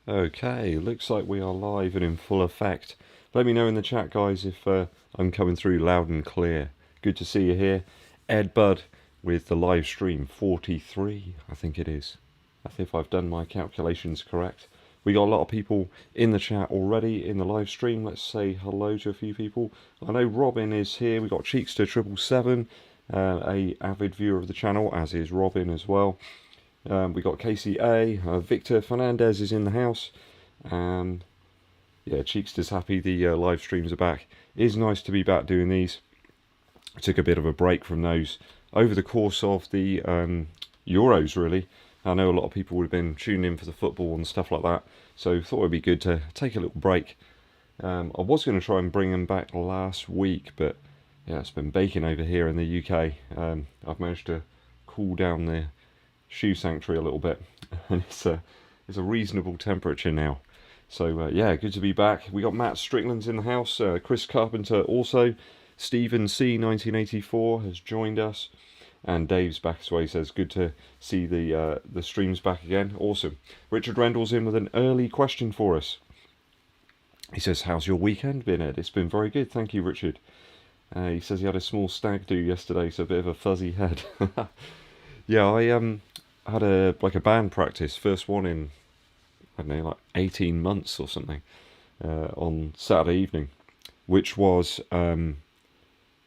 Okay, looks like we are live and in full effect. Let me know in the chat, guys, if I'm coming through loud and clear. Good to see you here. EDDBUD with the live stream 43, I think it is. If I've done my calculations correct. We got a lot of people in the chat already in the live stream. Let's say hello to a few people. I know Robin is here. We got Cheekster 777, a avid viewer of the channel, as is Robin as well. We got Casey A. Victor Fernandez is in the house. And yeah, Cheekster's happy the live streams are back. It is nice to be back doing these. I took a bit of a break from those over the course of the Euros, really. I know a lot of people would have been tuning in for the football and stuff like that, so thought it'd be good to take a little break. I was going to try and bring them back last week, but yeah, it's been baking over here in the UK. I've managed to cool down the shoe sanctuary a little bit, and it's a reasonable temperature now. So yeah, good to be back. We got Matt Strickland's in the house, Chris Carpenter also, Stephen C 1984 has joined us. And Dave's back as well. He says, good to see the streams back again. Awesome. Richard Rendell's in with an early question for us. He says, how's your weekend been, Ed? It's been very good. Thank you, Richard. He says he had a small stag do yesterday, so a bit of a fuzzy head. Yeah, I had a band practice, first one in, I don't know, like 18 months or something, on Saturday evening, which was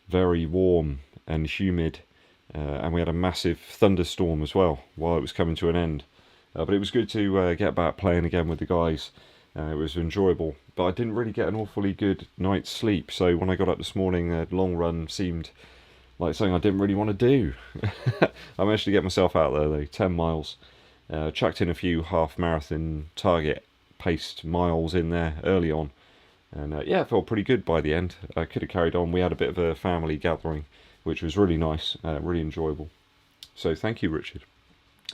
very warm and humid. And we had a massive thunderstorm as well while it was coming to an end. But it was good to get back playing again with the guys. It was enjoyable. But I didn't really get an awfully good night's sleep. So when I got up this morning, the long run seemed like something I didn't really want to do. I managed to get myself out there though, 10 miles. Chucked in a few half marathon target paced miles in there early on. And yeah, it felt pretty good by the end. I could have carried on. We had a bit of a family gathering, which was really nice, really enjoyable. So thank you, Richard.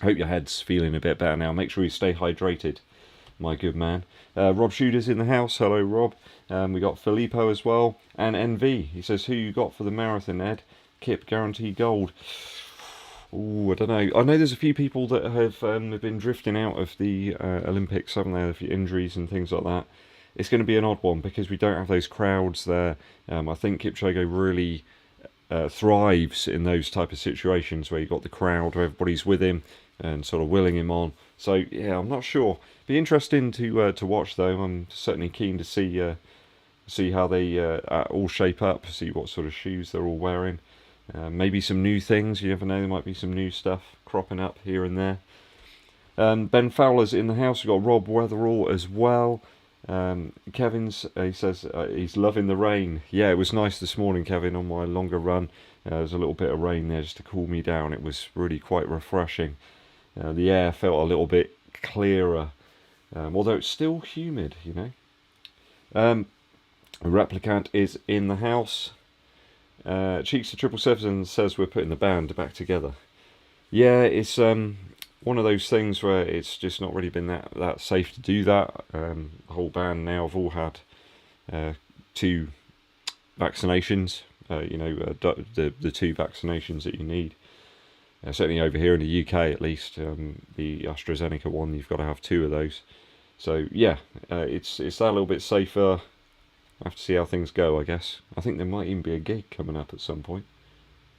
I hope your head's feeling a bit better now. Make sure you stay hydrated, my good man. Rob Shooter's in the house. Hello, Rob. We got Filippo as well. And NV. He says, who you got for the marathon, Ed? Kip Guarantee Gold. Ooh, I don't know. I know there's a few people that have been drifting out of the Olympics, haven't they? A few injuries and things like that. It's going to be an odd one because we don't have those crowds there. I think Kipchoge really thrives in those type of situations where you've got the crowd, where everybody's with him and sort of willing him on. So yeah, I'm not sure. Be interesting to watch though. I'm certainly keen to see how they all shape up, see what sort of shoes they're all wearing. Maybe some new things. You never know. There might be some new stuff cropping up here and there. Ben Fowler's in the house. We've got Rob Weatherall as well. Kevin's, he says he's loving the rain. Yeah, it was nice this morning, Kevin, on my longer run. There's a little bit of rain there just to cool me down. It was really quite refreshing. The air felt a little bit clearer, although it's still humid, you know. A replicant is in the house. Cheeks to 777 says we're putting the band back together. Yeah, it's one of those things where it's just not really been that safe to do that. The whole band now have all had 2 vaccinations, the 2 vaccinations that you need. Certainly over here in the UK at least, the AstraZeneca one, you've got to have 2 of those. So yeah, it's that little bit safer. I have to see how things go, I guess. I think there might even be a gig coming up at some point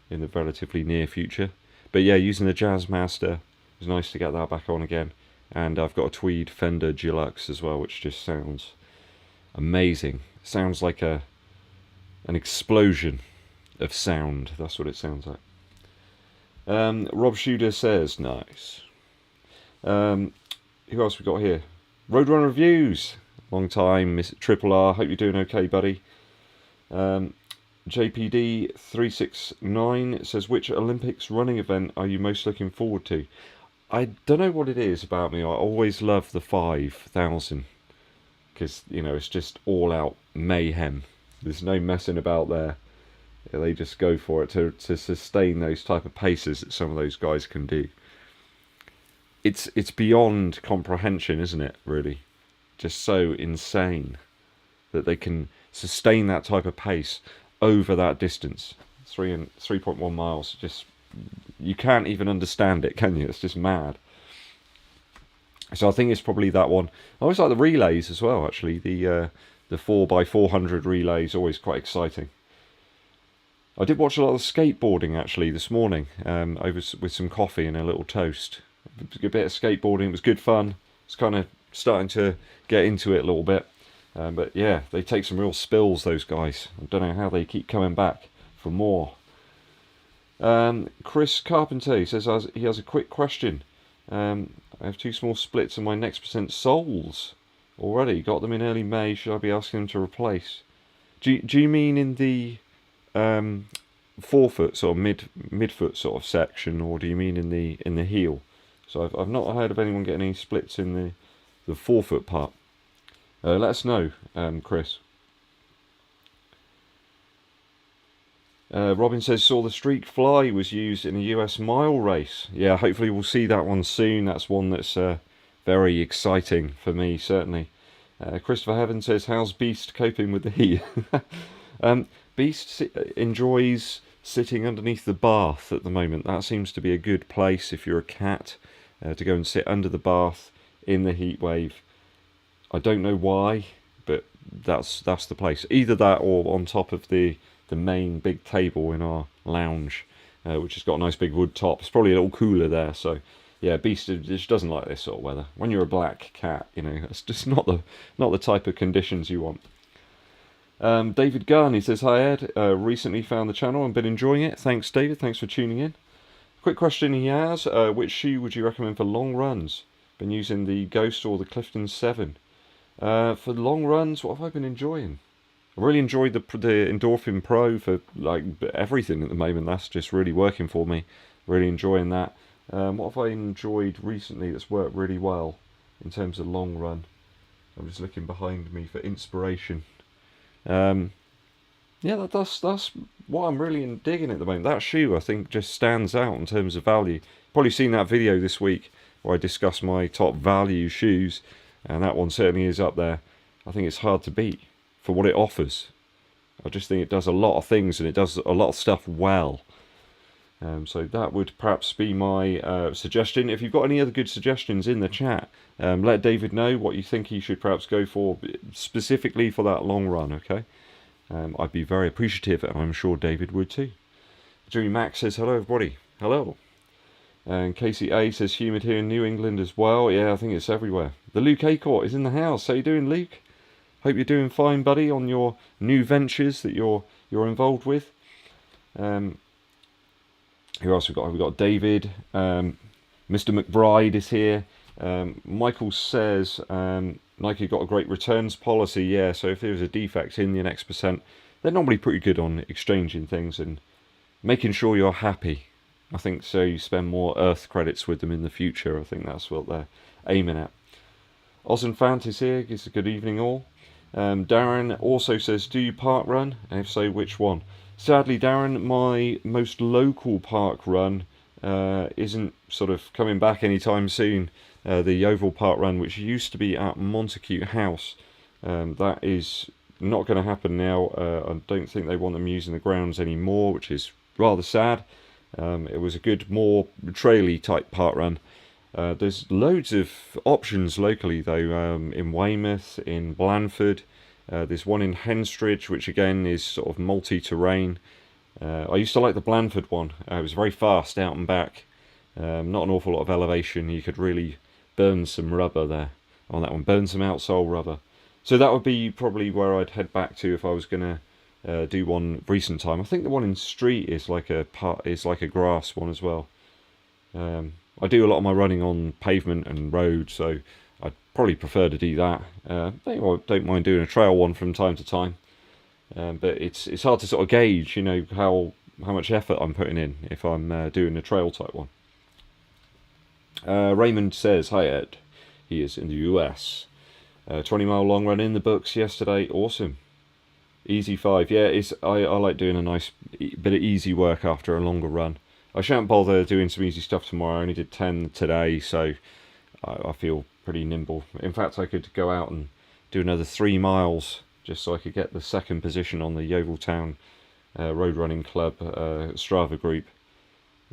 in the relatively near future. But yeah, using the Jazzmaster, it was nice to get that back on again. And I've got a tweed Fender Deluxe as well, which just sounds amazing. It sounds like an explosion of sound. That's what it sounds like. Rob Shooter says, nice. Who else we got here? Roadrunner Reviews. Long time, Miss Triple R. Hope you're doing okay, buddy. JPD369 says, which Olympics running event are you most looking forward to? I don't know what it is about me. I always love the 5,000 because, you know, it's just all out mayhem. There's no messing about there. They just go for it to sustain those type of paces that some of those guys can do. It's beyond comprehension, isn't it, really? Just so insane that they can sustain that type of pace over that distance. 3.1 miles. Just, you can't even understand it, can you? It's just mad. So I think it's probably that one. I always like the relays as well, actually. The 4x400 relays, always quite exciting. I did watch a lot of skateboarding actually this morning, over with some coffee and a little toast. A bit of skateboarding, it was good fun. It's kind of starting to get into it a little bit. But yeah, they take some real spills, those guys. I don't know how they keep coming back for more. Chris Carpenter, he says he has a quick question. I have 2 small splits in my Next Percent soles already. Got them in early May. Should I be asking them to replace? Do you mean in the forefoot sort of midfoot sort of section, or do you mean in the heel? So I've not heard of anyone getting any splits in the forefoot part. Let us know, Chris. Robin says, saw the Streak Fly was used in a US mile race. Yeah, hopefully we'll see that one soon. That's one that's very exciting for me, certainly. Christopher Heaven says, how's Beast coping with the heat? Beast enjoys sitting underneath the bath at the moment. That seems to be a good place if you're a cat, to go and sit under the bath in the heat wave. I don't know why, but that's the place. Either that or on top of the main big table in our lounge, which has got a nice big wood top. It's probably a little cooler there, so yeah, Beast just doesn't like this sort of weather. When you're a black cat, you know, it's just not the type of conditions you want. David Gunn, he says, hi Ed, recently found the channel and been enjoying it. Thanks David, thanks for tuning in. Quick question he has, which shoe would you recommend for long runs? Been using the Ghost or the Clifton 7. For long runs, what have I been enjoying? I really enjoyed the Endorphin Pro for like everything at the moment. That's just really working for me. Really enjoying that. What have I enjoyed recently that's worked really well in terms of long run? I'm just looking behind me for inspiration. Yeah, that's what I'm really digging at the moment. That shoe, I think, just stands out in terms of value. Probably seen that video this week where I discuss my top value shoes, and that one certainly is up there. I think it's hard to beat for what it offers. I just think it does a lot of things, and it does a lot of stuff well. So that would perhaps be my suggestion. If you've got any other good suggestions in the chat, let David know what you think he should perhaps go for specifically for that long run, okay? I'd be very appreciative, and I'm sure David would too. Jimmy Max says, hello everybody. Hello. And Casey A says, humid here in New England as well. Yeah, I think it's everywhere. The Luke Acourt is in the house. How you doing, Luke? Hope you're doing fine, buddy, on your new ventures that you're involved with. Who else we got? We've got David. Mr. McBride is here. Michael says, Nike got a great returns policy. Yeah, so if there's a defect in the Next Percent, they're normally pretty good on exchanging things and making sure you're happy. I think so you spend more Earth credits with them in the future. I think that's what they're aiming at. Ozen Fant is here. Gives a good evening all. Darren also says, do you park run? And if so, which one? Sadly, Darren, my most local park run isn't sort of coming back anytime soon. The Oval Park Run, which used to be at Montacute House, that is not going to happen now. I don't think they want them using the grounds anymore, which is rather sad. It was a good, more traily type park run. There's loads of options locally though, in Weymouth, in Blandford. There's one in Henstridge, which again is sort of multi-terrain. I used to like the Blandford one. It was very fast out and back. Not an awful lot of elevation. You could really burn some rubber there on that one. Burn some outsole rubber. So that would be probably where I'd head back to if I was going to do one recent time. I think the one in Street is like a grass one as well. I do a lot of my running on pavement and road, so I'd probably prefer to do that. I don't mind doing a trail one from time to time, but it's hard to sort of gauge, you know, how much effort I'm putting in if I'm doing a trail type one. Raymond says, hi Ed. He is in the US. 20-mile long run in the books yesterday. Awesome. Easy 5. Yeah, I like doing a nice bit of easy work after a longer run. I shan't bother doing some easy stuff tomorrow. I only did 10 today, so I feel pretty nimble. In fact, I could go out and do another 3 miles just so I could get the second position on the Yeoviltown Road Running Club Strava group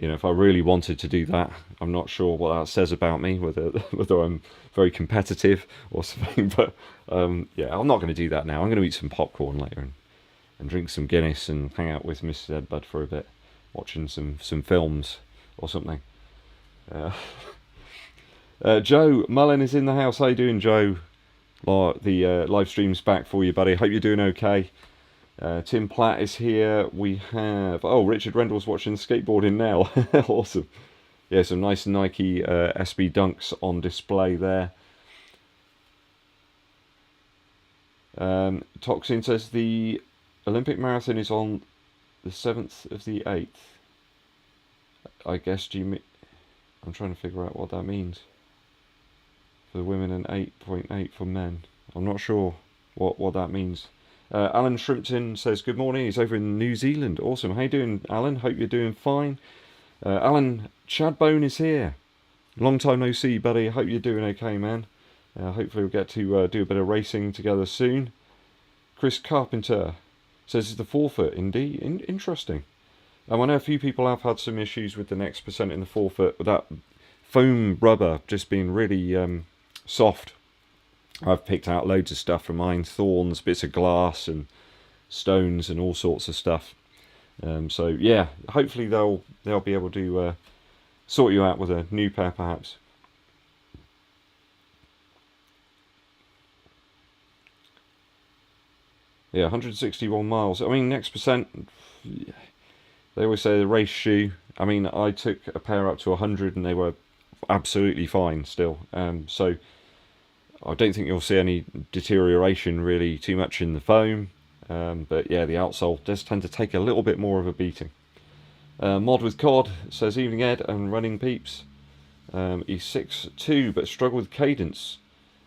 you know, if I really wanted to do that, I'm not sure what that says about me, whether I'm very competitive or something. But yeah, I'm not going to do that now. I'm going to eat some popcorn later and drink some Guinness and hang out with Mrs. EDDBUD for a bit, watching some films or something. Joe Mullen is in the house. How you doing, Joe? The live stream's back for you, buddy. Hope you're doing okay. Tim Platt is here. We have... Oh, Richard Rendell's watching skateboarding now. Awesome. Yeah, some nice Nike SB Dunks on display there. Toxin says the Olympic Marathon is on the 7th of the 8th. I guess, I'm trying to figure out what that means. For the women and 8.8 for men. I'm not sure what that means. Alan Shrimpton says good morning. He's over in New Zealand. Awesome. How you doing, Alan? Hope you're doing fine. Alan Chadbone is here. Long time no see, buddy. Hope you're doing okay, man. Hopefully we'll get to do a bit of racing together soon. Chris Carpenter says it's the forefoot. Indeed, interesting. I know a few people have had some issues with the next percent in the forefoot, with that foam rubber just being really soft. I've picked out loads of stuff from mine, thorns, bits of glass and stones and all sorts of stuff. So yeah, hopefully they'll be able to sort you out with a new pair perhaps. Yeah, 161 miles. I mean, next percent, they always say the race shoe. I mean, I took a pair up to 100 and they were absolutely fine still. So I don't think you'll see any deterioration really too much in the foam. But yeah, the outsole does tend to take a little bit more of a beating. Mod with Cod says, evening Ed and running peeps. He's 6'2", but struggle with cadence.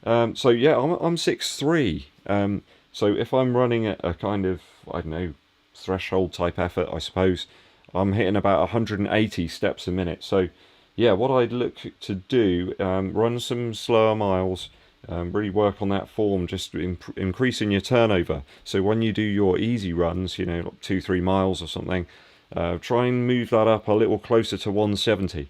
So yeah, I'm 6'3". So if I'm running at a kind of, I don't know, threshold type effort, I suppose, I'm hitting about 180 steps a minute. So yeah, what I'd look to do, run some slower miles, really work on that form, just increasing your turnover. So when you do your easy runs, you know, like 2-3 miles or something, try and move that up a little closer to 170.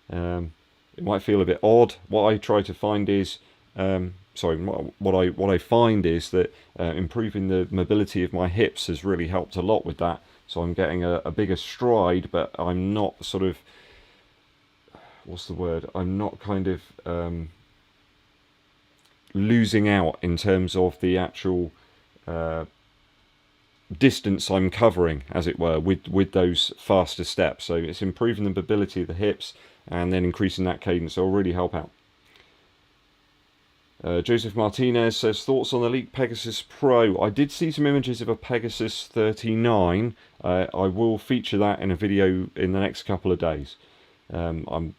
It might feel a bit odd. What I try to find is, what I find is that improving the mobility of my hips has really helped a lot with that. So I'm getting a bigger stride, but I'm not sort of, what's the word? I'm not kind of losing out in terms of the actual distance I'm covering, as it were, with those faster steps. So it's improving the mobility of the hips and then increasing that cadence. So it'll really help out. Joseph Martinez says, thoughts on the leaked Pegasus Pro? I did see some images of a Pegasus 39. I will feature that in a video in the next couple of days. I'm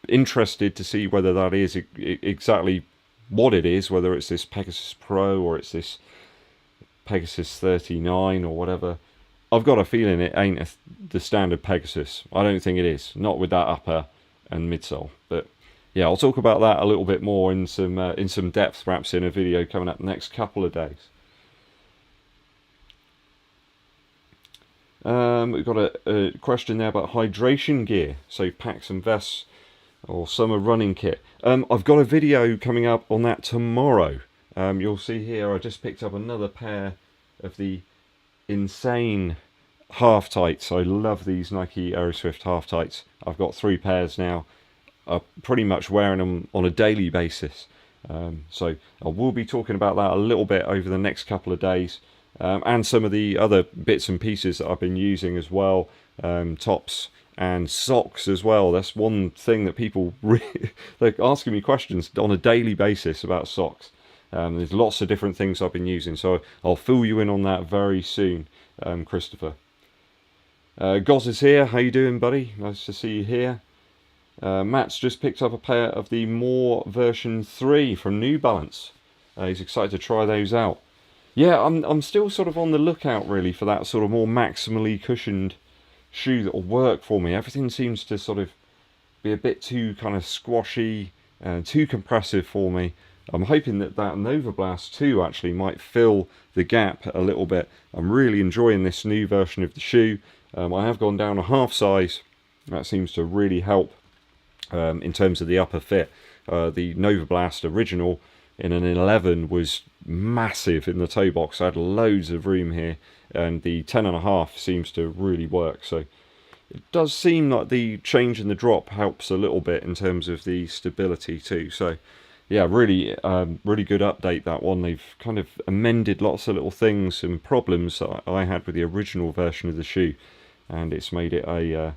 interested to see whether that is exactly what it is, whether it's this Pegasus Pro or it's this Pegasus 39 or whatever. I've got a feeling it ain't the standard Pegasus. I don't think it is. Not with that upper and midsole, but yeah, I'll talk about that a little bit more in some depth, perhaps in a video coming up the next couple of days. We've got a question there about hydration gear, so packs and vests or summer running kit. I've got a video coming up on that tomorrow. You'll see here I just picked up another pair of the insane half tights. I love these Nike Aeroswift half tights. I've got 3 pairs now. I'm pretty much wearing them on a daily basis. So I will be talking about that a little bit over the next couple of days, and some of the other bits and pieces that I've been using as well, tops and socks as well. That's one thing that people they're asking me questions on a daily basis about socks. There's lots of different things I've been using, so I'll fill you in on that very soon, Christopher. Goz is here. How you doing, buddy? Nice to see you here. Matt's just picked up a pair of the More version 3 from New Balance. He's excited to try those out. Yeah, I'm still sort of on the lookout really for that sort of more maximally cushioned shoe that will work for me. Everything seems to sort of be a bit too kind of squashy and too compressive for me. I'm hoping that Nova Blast 2 actually might fill the gap a little bit. I'm really enjoying this new version of the shoe. I have gone down a half size That seems to really help in terms of the upper fit. The Nova Blast original in an 11 was massive in the toe box. I had loads of room here, and the 10.5 seems to really work. So it does seem like the change in the drop helps a little bit in terms of the stability too. So yeah, really good update, that one. They've kind of amended lots of little things and problems that I had with the original version of the shoe, and it's made it a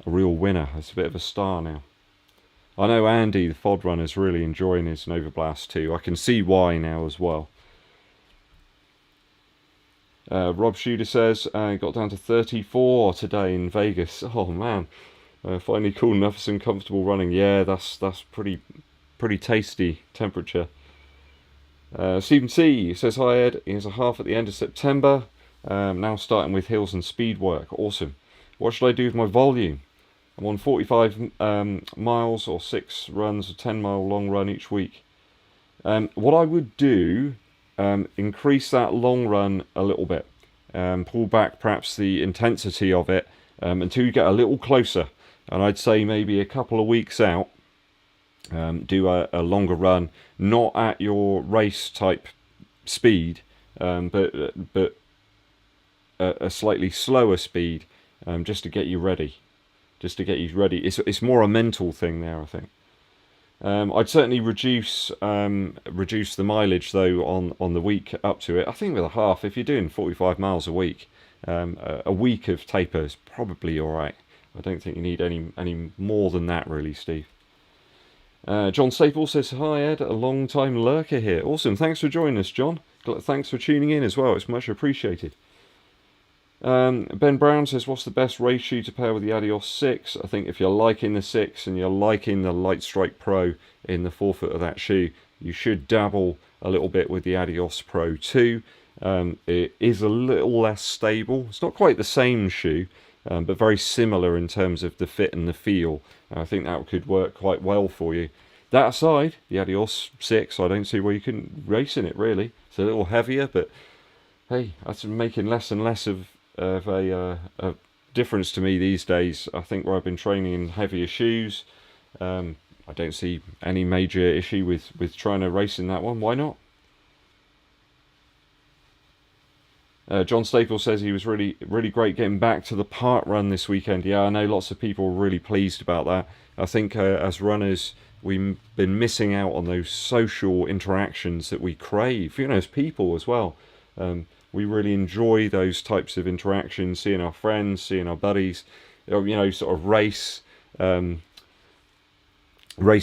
real winner. It's a bit of a star now. I know Andy, the FOD runner, is really enjoying his Nova Blast too. I can see why now as well. Rob Shooter says, got down to 34 today in Vegas. Oh man, finally cool enough for some comfortable running. Yeah, that's pretty tasty temperature. Stephen C says, hi Ed, here's a half at the end of September. Now starting with hills and speed work. Awesome. What should I do with my volume? I'm on 45 miles or 6 runs, a 10-mile long run each week. What I would do, increase that long run a little bit. Pull back perhaps the intensity of it until you get a little closer. And I'd say maybe a couple of weeks out, do a longer run, not at your race type speed, but a slightly slower speed, just to get you ready. It's more a mental thing there, I think. I'd certainly reduce the mileage though on the week up to it. I think with a half, if you're doing 45 miles a week of taper is probably all right. I don't think you need any more than that really, Steve. John Staple says, hi Ed, a long time lurker here. Awesome, thanks for joining us, John. Thanks for tuning in as well, it's much appreciated. Ben Brown says, what's the best race shoe to pair with the Adios 6? I think if you're liking the 6 and you're liking the Light Strike Pro in the forefoot of that shoe, you should dabble a little bit with the Adios Pro 2. It is a little less stable. It's not quite the same shoe, but very similar in terms of the fit and the feel. I think that could work quite well for you. That aside, the Adios 6, I don't see where you couldn't race in it really. It's a little heavier, but hey, that's making less and less of a difference to me these days. I think where I've been training in heavier shoes, I don't see any major issue with trying to race in that one. Why not? John Staples says he was really great getting back to the park run this weekend. Yeah, I know lots of people were really pleased about that. I think as runners, we've been missing out on those social interactions that we crave, as people as well. We really enjoy those types of interactions, seeing our friends, seeing our buddies, sort of race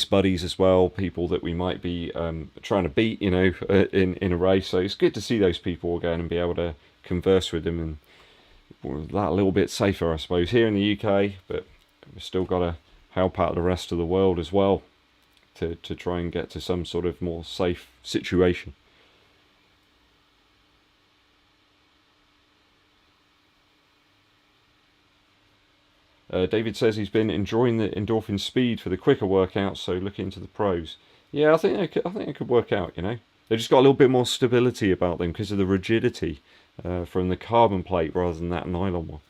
buddies as well, people that we might be trying to beat, in a race. So it's good to see those people again and be able to converse with them, and that a little bit safer, I suppose, here in the UK, but we've still got to help out the rest of the world as well to try and get to some sort of more safe situation. David says he's been enjoying the endorphin speed for the quicker workouts, so look into the pros. Yeah, I think it could work out. They've just got a little bit more stability about them because of the rigidity from the carbon plate rather than that nylon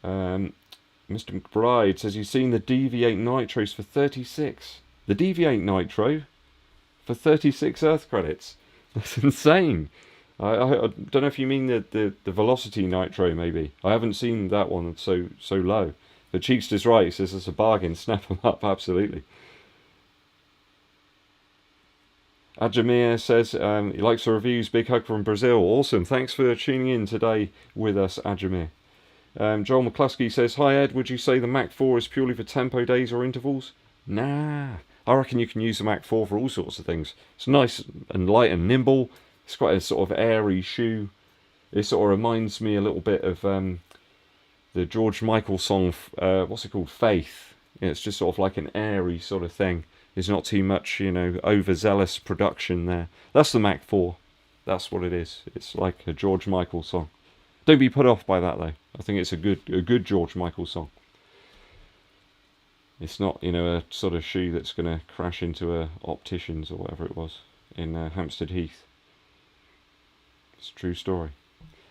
one. Mr. McBride says he's seen the DV8 Nitros for 36. The DV8 Nitro for 36 Earth credits. That's insane. I don't know if you mean the Velocity Nitro, maybe. I haven't seen that one so low. But Cheekster's right, he says it's a bargain. Snap them up, absolutely. Ajamir says he likes the reviews. Big hug from Brazil. Awesome. Thanks for tuning in today with us, Ajamir. Joel McCluskey says, hi Ed, would you say the Mach 4 is purely for tempo days or intervals? Nah. I reckon you can use the Mach 4 for all sorts of things. It's nice and light and nimble. It's quite a sort of airy shoe. It sort of reminds me a little bit of the George Michael song, what's it called, Faith. It's just sort of like an airy sort of thing. There's not too much, overzealous production there. That's the Mach 4. That's what it is. It's like a George Michael song. Don't be put off by that though. I think it's a good George Michael song. It's not, a sort of shoe that's going to crash into a opticians or whatever it was in Hampstead Heath. It's a true story.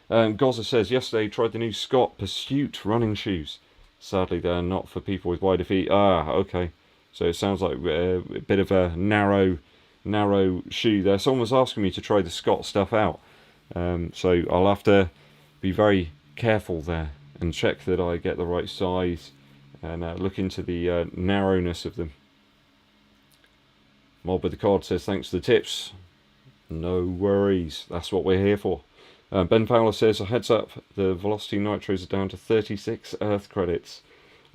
Gaza says, yesterday tried the new Scott Pursuit running shoes. Sadly, they're not for people with wider feet. Ah, okay. So it sounds like a bit of a narrow shoe there. Someone was asking me to try the Scott stuff out. So I'll have to be very careful there and check that I get the right size and look into the narrowness of them. Mob with the card says, thanks for the tips. No worries. That's what we're here for. Ben Fowler says, a heads up, the Velocity Nitros are down to 36 Earth credits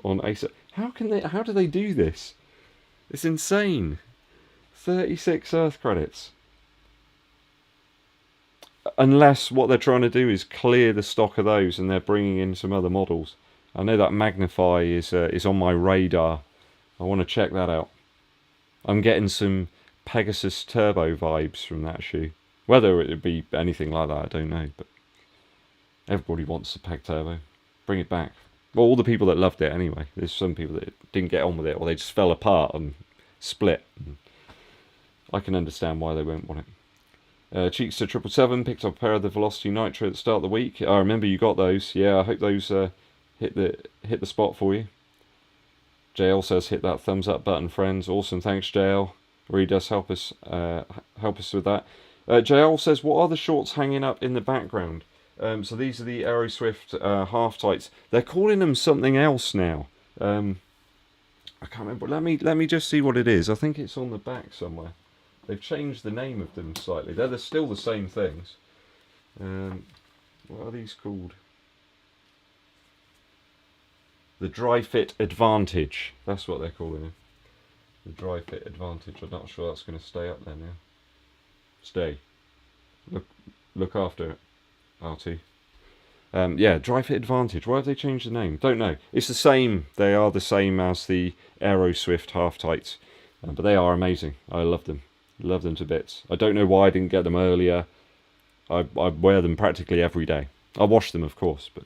on Acer. How do they do this? It's insane. 36 Earth credits. Unless what they're trying to do is clear the stock of those and they're bringing in some other models. I know that Magnify is on my radar. I want to check that out. I'm getting some Pegasus Turbo vibes from that shoe. Whether it would be anything like that, I don't know. But everybody wants a Peg Turbo. Bring it back. Well, all the people that loved it anyway. There's some people that didn't get on with it, or they just fell apart and split. I can understand why they won't want it. Cheeks to 777 picked up a pair of the Velocity Nitro at the start of the week. I remember you got those. Yeah, I hope those hit the spot for you. JL says hit that thumbs up button, friends. Awesome, thanks JL. Really does help us with that. JL says, what are the shorts hanging up in the background? So these are the Aeroswift half tights. They're calling them something else now. I can't remember. Let me just see what it is. I think it's on the back somewhere. They've changed the name of them slightly. They're still the same things. What are these called? The Dry Fit Advantage. That's what they're calling it. The Dry Fit Advantage. I'm not sure that's going to stay up there now. Stay. Look after it, RT. Yeah, Dry Fit Advantage. Why have they changed the name? Don't know. It's the same. They are the same as the Aeroswift half tights, but they are amazing. I love them. Love them to bits. I don't know why I didn't get them earlier. I wear them practically every day. I wash them, of course, but.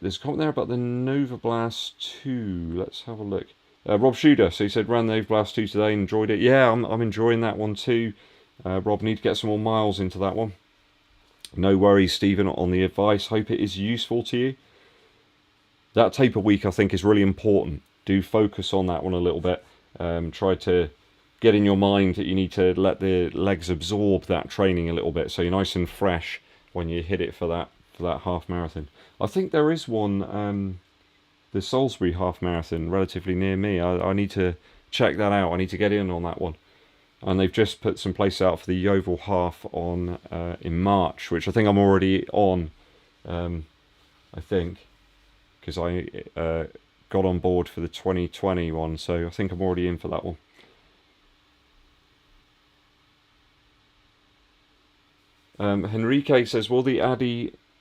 There's a comment there about the Nova Blast 2. Let's have a look. Rob Schuder, so he said ran the Nova Blast 2 today, enjoyed it. Yeah, I'm enjoying that one too. Rob, need to get some more miles into that one. No worries, Stephen, on the advice. Hope it is useful to you. That taper week, I think, is really important. Do focus on that one a little bit. Try to get in your mind that you need to let the legs absorb that training a little bit, so you're nice and fresh when you hit it for that half marathon. I think there is one, the Salisbury half marathon, relatively near me. I need to check that out. I need to get in on that one. And they've just put some place out for the Yeovil half on in March, which I think I'm already on. I think because I got on board for the 2020 one, so I think I'm already in for that one. Henrique says, will the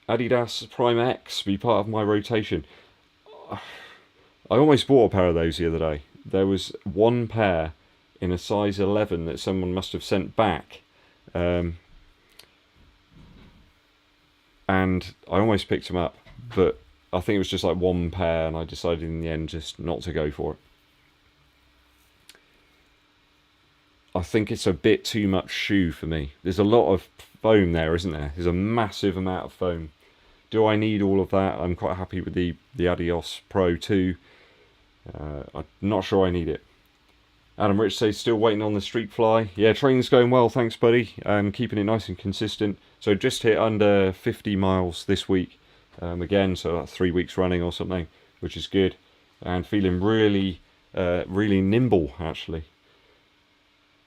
Adidas Prime X be part of my rotation? I almost bought a pair of those the other day. There was one pair in a size 11 that someone must have sent back. And I almost picked them up, but I think it was just like one pair, and I decided in the end just not to go for it. I think it's a bit too much shoe for me. There's a lot of foam there, isn't there? There's a massive amount of foam. Do I need all of that? I'm quite happy with the Adios Pro 2. I'm not sure I need it. Adam Rich says, still waiting on the Street Fly. Yeah, training's going well, thanks buddy. Keeping it nice and consistent. So just hit under 50 miles this week. Again, so that's 3 weeks running or something, which is good. And feeling really, really nimble, actually.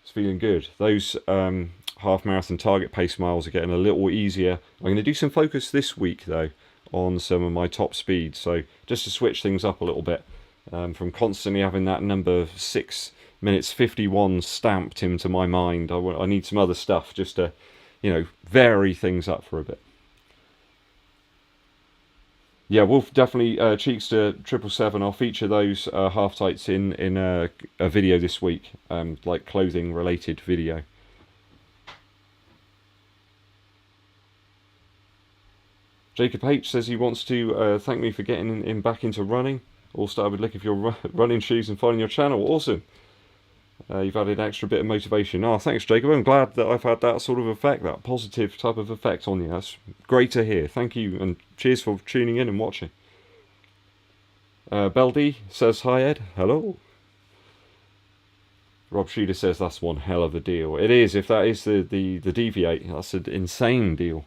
It's feeling good. Those half marathon target pace miles are getting a little easier. I'm going to do some focus this week, though, on some of my top speeds. So just to switch things up a little bit. From constantly having that number 6 minutes 51 stamped into my mind, I need some other stuff just to, vary things up for a bit. Yeah, we'll definitely, cheeks to 777, I'll feature those half tights in a video this week, like clothing related video. Jacob H says he wants to thank me for getting him back into running. All started with looking for your running shoes and finding your channel. Awesome. You've added an extra bit of motivation. Oh, thanks, Jacob. I'm glad that I've had that sort of effect, that positive type of effect on you. That's great to hear. Thank you, and cheers for tuning in and watching. Beldy says, hi, Ed. Hello. Rob Shooter says, that's one hell of a deal. It is, if that is the Deviate. That's an insane deal.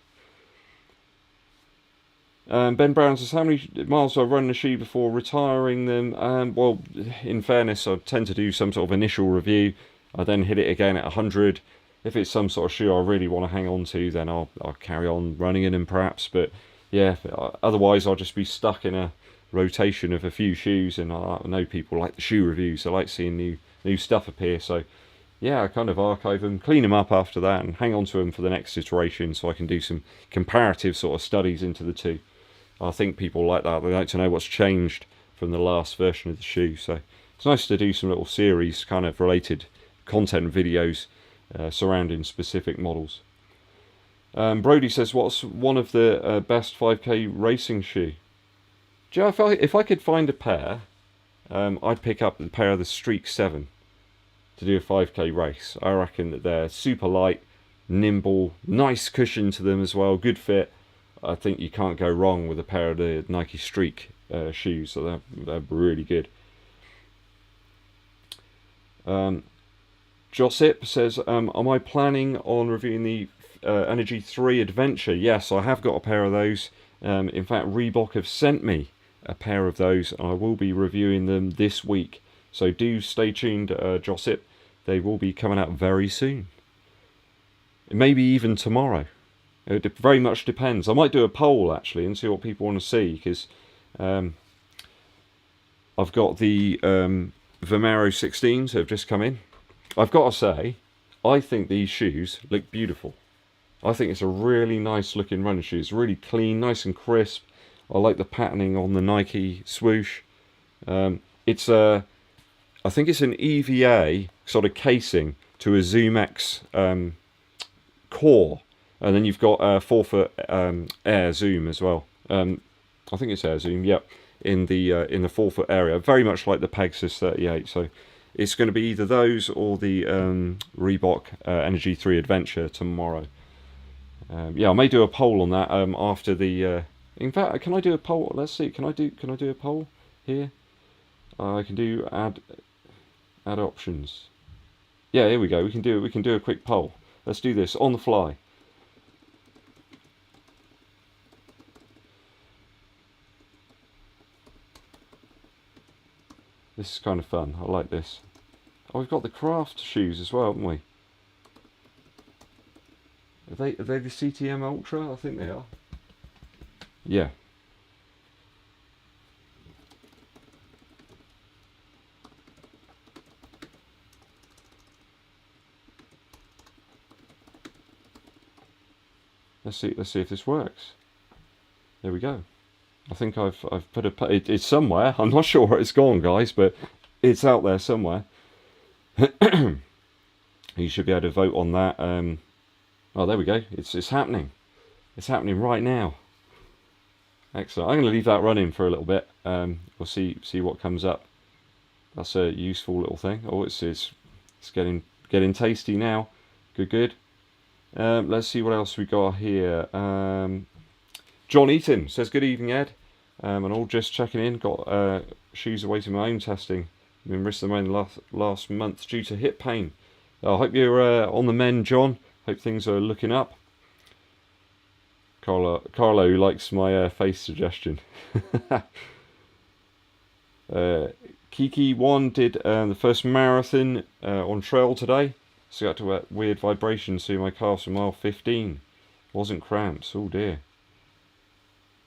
Ben Brown says, how many miles do I run the shoe before retiring them? Well, in fairness, I tend to do some sort of initial review. I then hit it again at 100. If it's some sort of shoe I really want to hang on to, then I'll carry on running in them perhaps. But yeah, otherwise I'll just be stuck in a rotation of a few shoes. And I know people like the shoe reviews. I like seeing new stuff appear. So yeah, I kind of archive them, clean them up after that, and hang on to them for the next iteration so I can do some comparative sort of studies into the two. I think people like that. They like to know what's changed from the last version of the shoe. So it's nice to do some little series, kind of related content videos surrounding specific models. Brody says, what's one of the best 5k racing shoe? Do you know, if I could find a pair, I'd pick up a pair of the Streak 7 to do a 5k race. I reckon that they're super light, nimble, nice cushion to them as well, good fit. I think you can't go wrong with a pair of the Nike Streak shoes, so they're really good. Josip says, am I planning on reviewing the Energy 3 Adventure? Yes, I have got a pair of those. In fact, Reebok have sent me a pair of those, and I will be reviewing them this week. So do stay tuned, Josip. They will be coming out very soon. Maybe even tomorrow. It very much depends. I might do a poll actually and see what people want to see, because I've got the Vomero 16s that have just come in. I've got to say, I think these shoes look beautiful. I think it's a really nice looking running shoe. It's really clean, nice and crisp. I like the patterning on the Nike swoosh. I think it's an EVA sort of casing to a ZoomX core. And then you've got a 4-foot Air Zoom as well. I think it's Air Zoom, yep, in the 4-foot area, very much like the Pegasus 38. So it's going to be either those or the Reebok Energy 3 Adventure tomorrow. Yeah, I may do a poll on that after the. In fact, can I do a poll? Let's see. Can I do a poll here? I can do add options. Yeah, here we go. We can do a quick poll. Let's do this on the fly. This is kind of fun. I like this. Oh, we've got the craft shoes as well, haven't we? Are they the CTM Ultra? I think they are. Yeah. Let's see if this works. There we go. I think I've put it's somewhere. I'm not sure where it's gone, guys, but it's out there somewhere. You should be able to vote on that. Oh, there we go. It's happening. It's happening right now. Excellent. I'm going to leave that running for a little bit. We'll see what comes up. That's a useful little thing. Oh, it's getting tasty now. Good. Let's see what else we got here. John Eaton says, good evening, Ed. And all just checking in. Got shoes awaiting my own testing. Been missed them in last month due to hip pain. I hope you're on the mend, John. Hope things are looking up. Carlo who likes my face suggestion. Kiki1 did the first marathon on trail today. So I got to a weird vibration seeing my calves for mile 15. Wasn't cramps. Oh dear.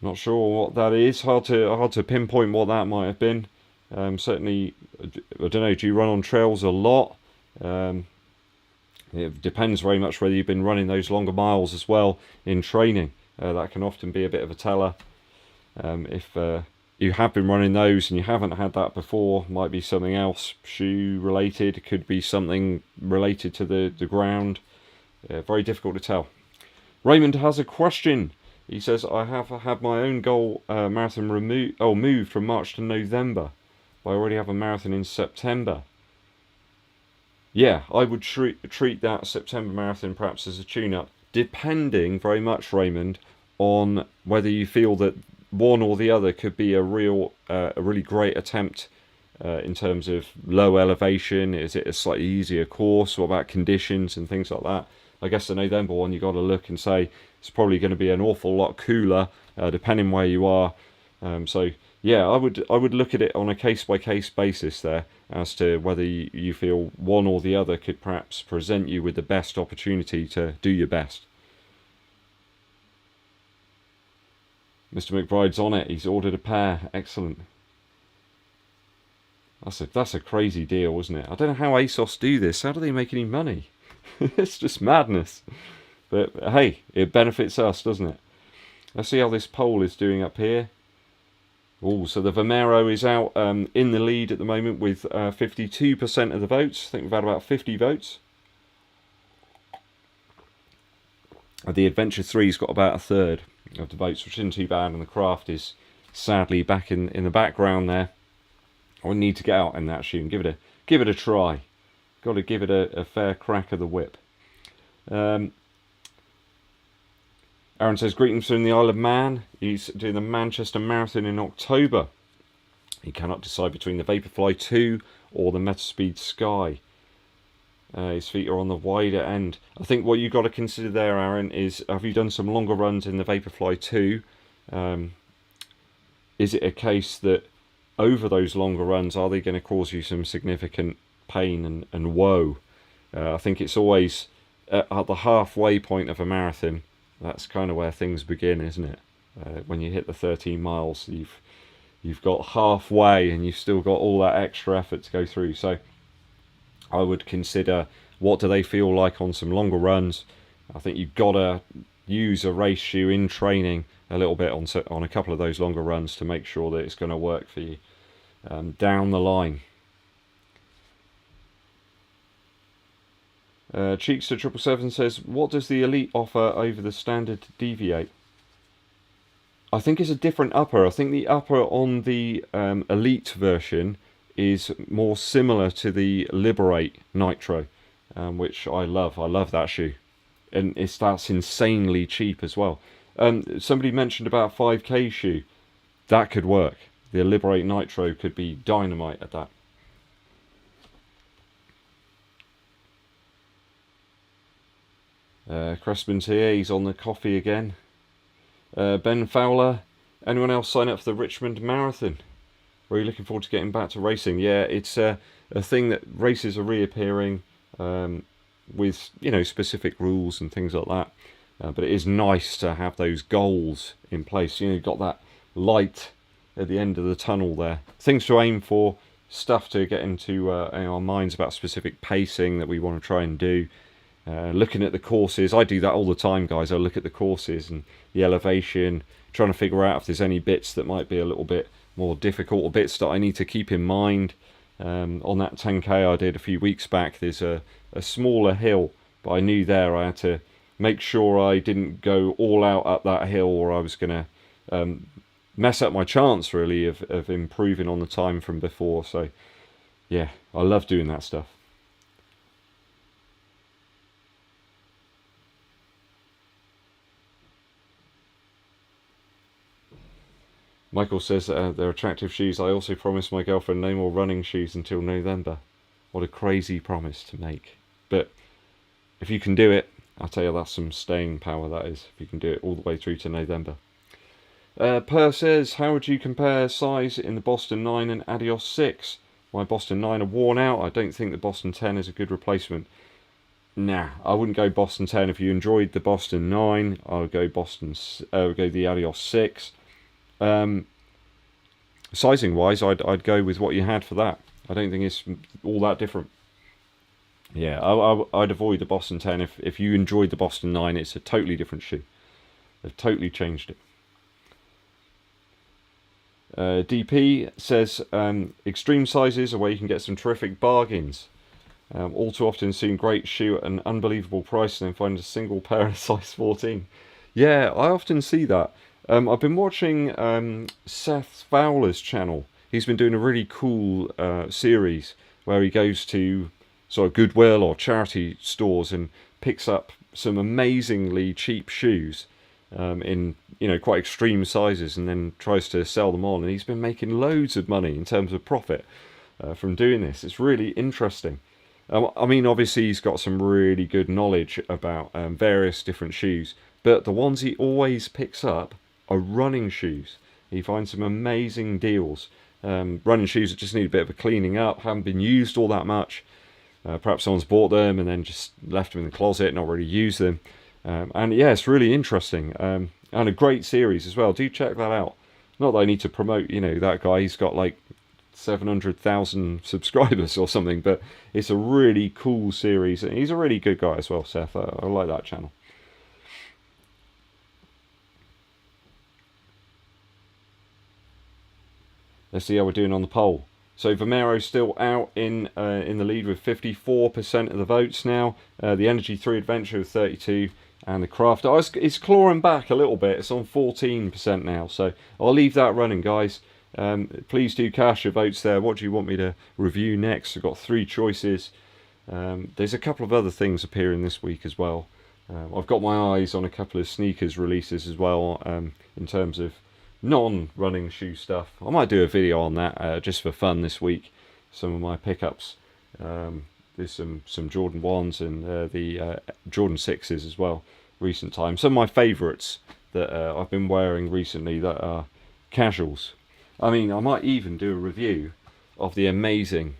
Not sure what that is. Hard to pinpoint what that might have been. Certainly, I don't know. Do you run on trails a lot? It depends very much whether you've been running those longer miles as well in training. That can often be a bit of a teller. If you have been running those and you haven't had that before, might be something else shoe related. It could be something related to the ground. Very difficult to tell. Raymond has a question. He says, I have had my own goal marathon moved from March to November. But I already have a marathon in September. yeah, I would treat that September marathon perhaps as a tune-up, depending very much, Raymond, on whether you feel that one or the other could be a really great attempt in terms of low elevation. Is it a slightly easier course? What about conditions and things like that? I guess the November one, you got to look and say it's probably going to be an awful lot cooler, depending where you are. So yeah, I would look at it on a case by case basis there as to whether you feel one or the other could perhaps present you with the best opportunity to do your best. Mr. McBride's on it. He's ordered a pair. Excellent. That's a crazy deal, isn't it? I don't know how ASOS do this. How do they make any money? It's just madness. But hey, it benefits us, doesn't it? Let's see how this poll is doing up here. Oh, so the Vomero is out in the lead at the moment with 52% of the votes. I think we've had about 50 votes. The Adventure 3's got about a third of the votes, which isn't too bad, and the Craft is sadly back in the background there. I need to get out in that shoe and give it a try. Got to give it a fair crack of the whip. Aaron says, greetings from the Isle of Man. He's doing the Manchester Marathon in October. He cannot decide between the Vaporfly 2 or the Metaspeed Sky. His feet are on the wider end. I think what you've got to consider there, Aaron, is have you done some longer runs in the Vaporfly 2? Is it a case that over those longer runs, are they going to cause you some significant pain and woe? I think it's always at the halfway point of a marathon. That's kind of where things begin, isn't it? When you hit the 13 miles, you've got halfway and you've still got all that extra effort to go through. So I would consider, what do they feel like on some longer runs? I think you've got to use a race shoe in training a little bit on a couple of those longer runs to make sure that it's going to work for you down the line. Cheeks to 777 says, what does the Elite offer over the standard Deviate? I think it's a different upper. I think the upper on the Elite version is more similar to the Liberate Nitro, which I love. I love that shoe. And that's insanely cheap as well. Somebody mentioned about 5k shoe. That could work. The Liberate Nitro could be dynamite at that. Crespin's here, he's on the coffee again. Ben Fowler, anyone else sign up for the Richmond Marathon? Really looking forward to getting back to racing. Yeah, it's a thing that races are reappearing with, you know, specific rules and things like that. But it is nice to have those goals in place. You know, you've got that light at the end of the tunnel there. Things to aim for, stuff to get into our minds about specific pacing that we want to try and do. Looking at the courses, I do that all the time, guys. I look at the courses and the elevation, trying to figure out if there's any bits that might be a little bit more difficult, or bits that I need to keep in mind. On that 10k I did a few weeks back, there's a smaller hill, but I knew there I had to make sure I didn't go all out up that hill, or I was going to mess up my chance, really, of improving on the time from before. So yeah, I love doing that stuff. Michael says they're attractive shoes. I also promised my girlfriend no more running shoes until November. What a crazy promise to make. But if you can do it, I'll tell you, that's some staying power, that is. If you can do it all the way through to November. Per says, how would you compare size in the Boston 9 and Adios 6? My Boston 9 are worn out. I don't think the Boston 10 is a good replacement. Nah, I wouldn't go Boston 10. If you enjoyed the Boston 9, I would go the Adios 6. Sizing wise, I'd go with what you had for that. I don't think it's all that different. Yeah, I'd avoid the Boston 10. If you enjoyed the Boston 9, it's a totally different shoe. They've totally changed it. DP says, extreme sizes are where you can get some terrific bargains. All too often seen great shoe at an unbelievable price and then find a single pair of size 14. Yeah, I often see that. I've been watching Seth Fowler's channel. He's been doing a really cool series where he goes to sort of Goodwill or charity stores and picks up some amazingly cheap shoes in quite extreme sizes, and then tries to sell them on. And he's been making loads of money in terms of profit from doing this. It's really interesting. I mean, obviously he's got some really good knowledge about various different shoes, but the ones he always picks up are running shoes. He finds some amazing deals. Running shoes that just need a bit of a cleaning up, haven't been used all that much. Perhaps someone's bought them and then just left them in the closet, not really used them. And yeah, it's really interesting. And a great series as well. Do check that out. Not that I need to promote, that guy. He's got like 700,000 subscribers or something, but it's a really cool series. And he's a really good guy as well, Seth. I like that channel. Let's see how we're doing on the poll. So Vomero's still out in the lead with 54% of the votes now. The Energy 3 Adventure with 32%, and the Craft. Oh, it's clawing back a little bit. It's on 14% now. So I'll leave that running, guys. Please do cast your votes there. What do you want me to review next? I've got 3 choices. There's a couple of other things appearing this week as well. I've got my eyes on a couple of sneakers releases as well, in terms of non-running shoe stuff. I might do a video on that just for fun this week. Some of my pickups. There's some Jordan 1s and the Jordan 6s as well, recent times. Some of my favourites that I've been wearing recently that are casuals. I mean, I might even do a review of the amazing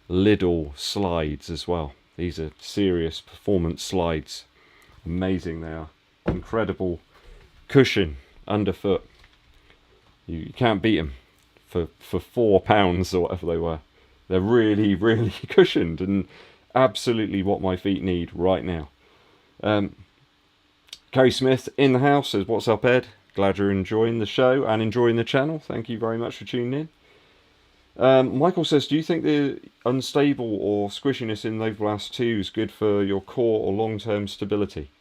Lidl slides as well. These are serious performance slides. Amazing they are. Incredible cushion underfoot. You can't beat them for £4 or whatever they were. They're really, really cushioned and absolutely what my feet need right now. Kerry Smith in the house says, "What's up, Ed? Glad you're enjoying the show and enjoying the channel. Thank you very much for tuning in." Michael says, "Do you think the unstable or squishiness in Novablast 2 is good for your core or long-term stability?"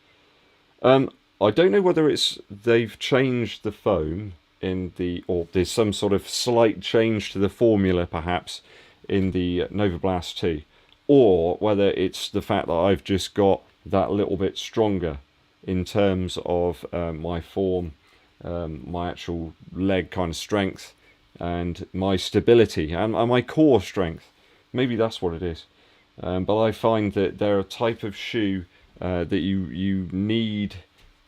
I don't know whether they've changed the foam or there's some sort of slight change to the formula perhaps in the Novablast 2, or whether it's the fact that I've just got that little bit stronger in terms of my form, my actual leg kind of strength, and my stability and my core strength. Maybe that's what it is. But I find that they're a type of shoe that you need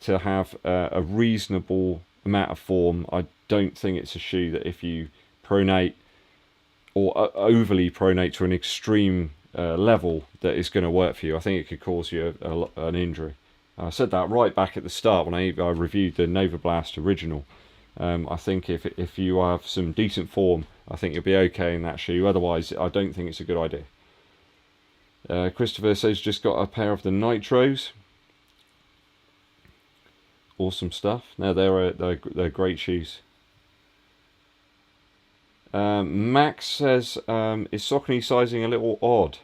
to have a reasonable amount of form. I don't think it's a shoe that if you pronate or overly pronate to an extreme level that is going to work for you. I think it could cause you an injury. I said that right back at the start when I reviewed the Novablast original. I think if you have some decent form, I think you'll be okay in that shoe. Otherwise, I don't think it's a good idea. Christopher says, "Just got a pair of the Nitros." Awesome stuff. Now they're great shoes. Max says, "Is Saucony sizing a little odd?"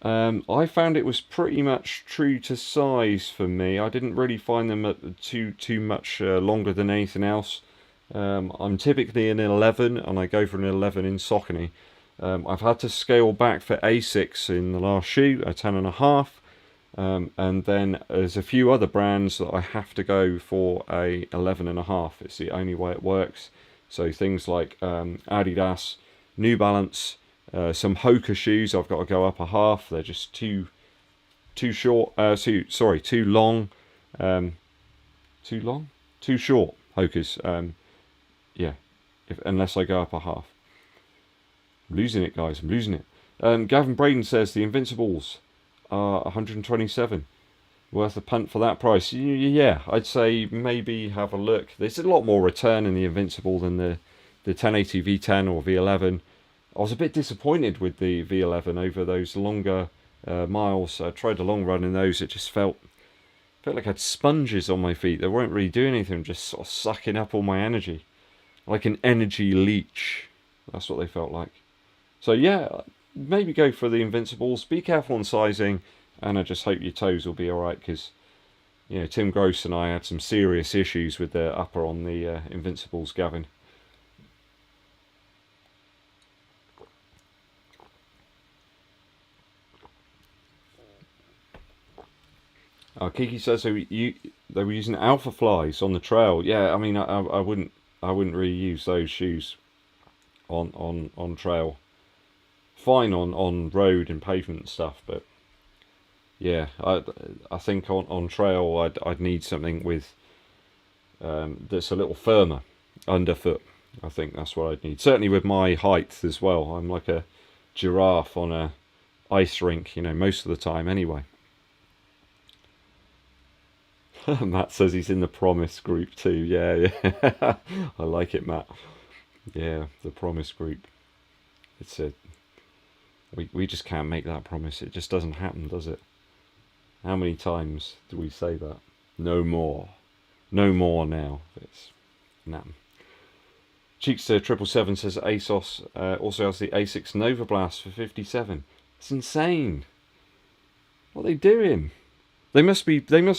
I found it was pretty much true to size for me. I didn't really find them too much longer than anything else. I'm typically an 11, and I go for an 11 in Saucony. I've had to scale back for Asics in the last shoe, a 10.5. And then there's a few other brands that I have to go for a 11.5. It's the only way it works. So things like Adidas, New Balance, some Hoka shoes I've got to go up a half. They're just too short. Too long. Too short Hokas. Yeah, unless I go up a half. I'm losing it, guys. I'm losing it. Gavin Braden says the Invincibles are 127. Worth a punt for that price. Yeah, I'd say maybe have a look. There's a lot more return in the Invincible than the 1080 V10 or V11. I was a bit disappointed with the V11 over those longer miles. I tried a long run in those. It just felt like I had sponges on my feet. They weren't really doing anything, just sort of sucking up all my energy. Like an energy leech. That's what they felt like. So yeah, maybe go for the Invincibles. Be careful on sizing, and I just hope your toes will be alright, because Tim Gross and I had some serious issues with the upper on the Invincibles, Gavin. Kiki says so they were using Alpha Flies on the trail. Yeah, I mean I wouldn't really use those shoes on trail. Fine on road and pavement and stuff, but yeah, I think on trail I'd need something with that's a little firmer underfoot. I think that's what I'd need. Certainly with my height as well. I'm like a giraffe on a ice rink, you know, most of the time anyway. Matt says he's in the Promise group too. Yeah, yeah. I like it, Matt. Yeah, the Promise group. It's a we just can't make that promise. It just doesn't happen, does it? How many times do we say that? No more. No more now. It's nah. Cheeks 777 says ASOS also has the A6 Nova Blast for 57. It's insane. What are they doing? They must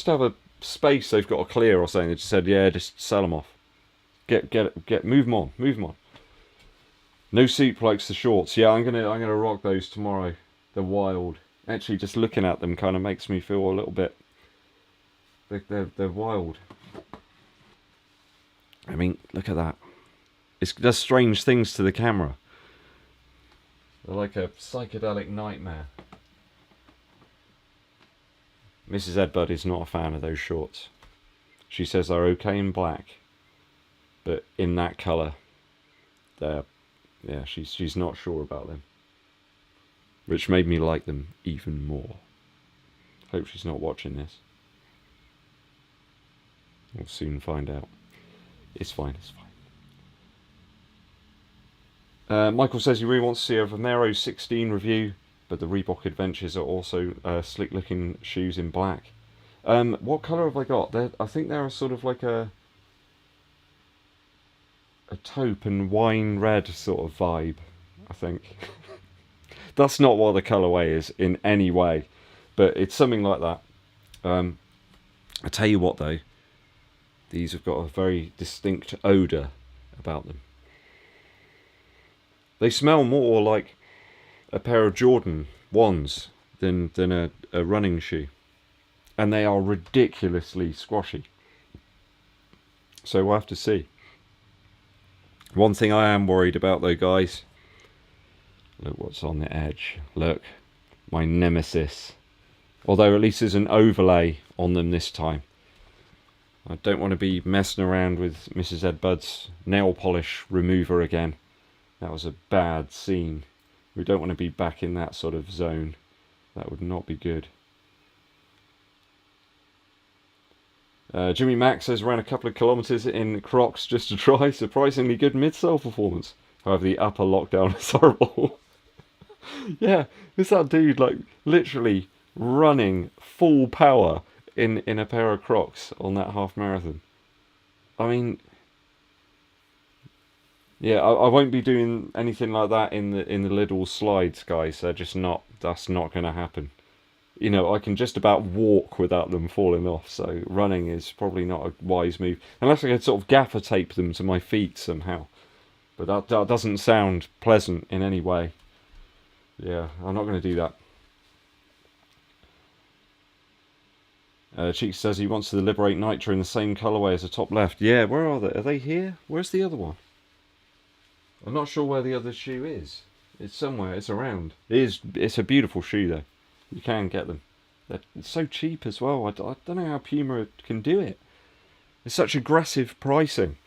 have a space they've got to clear or something. They just said, yeah, just sell them off. Move them on. No Soup likes the shorts. Yeah, I'm gonna rock those tomorrow. They're wild. Actually, just looking at them kind of makes me feel a little bit. They're wild. I mean, look at that. It does strange things to the camera. They're like a psychedelic nightmare. Mrs. EDDBUD is not a fan of those shorts. She says they're okay in black, but in that colour, yeah, she's not sure about them. Which made me like them even more. Hope she's not watching this. We'll soon find out. It's fine, it's fine. Michael says he really wants to see a Vomero 16 review, but the Reebok Adventures are also slick looking shoes in black. What colour have I got? I think they're sort of like a taupe and wine red sort of vibe, I think. That's not what the colourway is in any way, but it's something like that. I tell you what though, these have got a very distinct odour about them. They smell more like a pair of Jordan 1s than a running shoe. And they are ridiculously squashy. So we'll have to see. One thing I am worried about though, guys. Look what's on the edge. Look. My nemesis. Although at least there's an overlay on them this time. I don't want to be messing around with Mrs. EDDBUD's nail polish remover again. That was a bad scene. We don't want to be back in that sort of zone. That would not be good. Jimmy Mack says ran a couple of kilometres in Crocs just to try. Surprisingly good midsole performance. However, the upper lockdown is horrible. Yeah, it's that dude like literally running full power in a pair of Crocs on that half marathon. I mean, yeah, I won't be doing anything like that in the Lidl slides, guys. They're just not. That's not going to happen. You know, I can just about walk without them falling off. So running is probably not a wise move, unless I can sort of gaffer tape them to my feet somehow. But that doesn't sound pleasant in any way. Yeah, I'm not going to do that. Cheeks says he wants the Liberate Nitro in the same colourway as the top left. Yeah, where are they? Are they here? Where's the other one? I'm not sure where the other shoe is. It's somewhere. It's around. It's a beautiful shoe though. You can get them. It's so cheap as well. I don't know how Puma can do it. It's such aggressive pricing.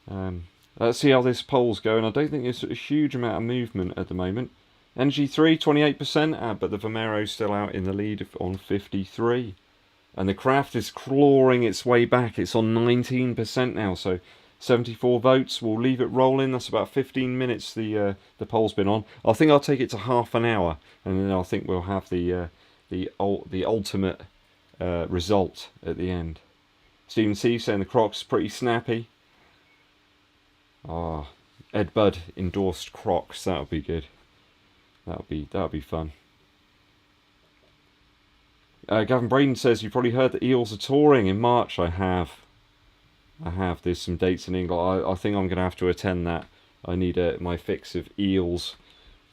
Let's see how this poll's going. I don't think there's a huge amount of movement at the moment. NG3, 28%, but the Vomero's still out in the lead on 53%. And the Craft is clawing its way back. It's on 19% now, so 74 votes. We'll leave it rolling. That's about 15 minutes the poll's been on. I think I'll take it to half an hour, and then I think we'll have the ultimate result at the end. Stephen C saying the Crocs pretty snappy. Ah, EDDBUD endorsed Crocs. That would be good. That would be fun. Gavin Braden says you probably heard that Eels are touring in March. I have. There's some dates in England. I think I'm going to have to attend that. I need my fix of Eels.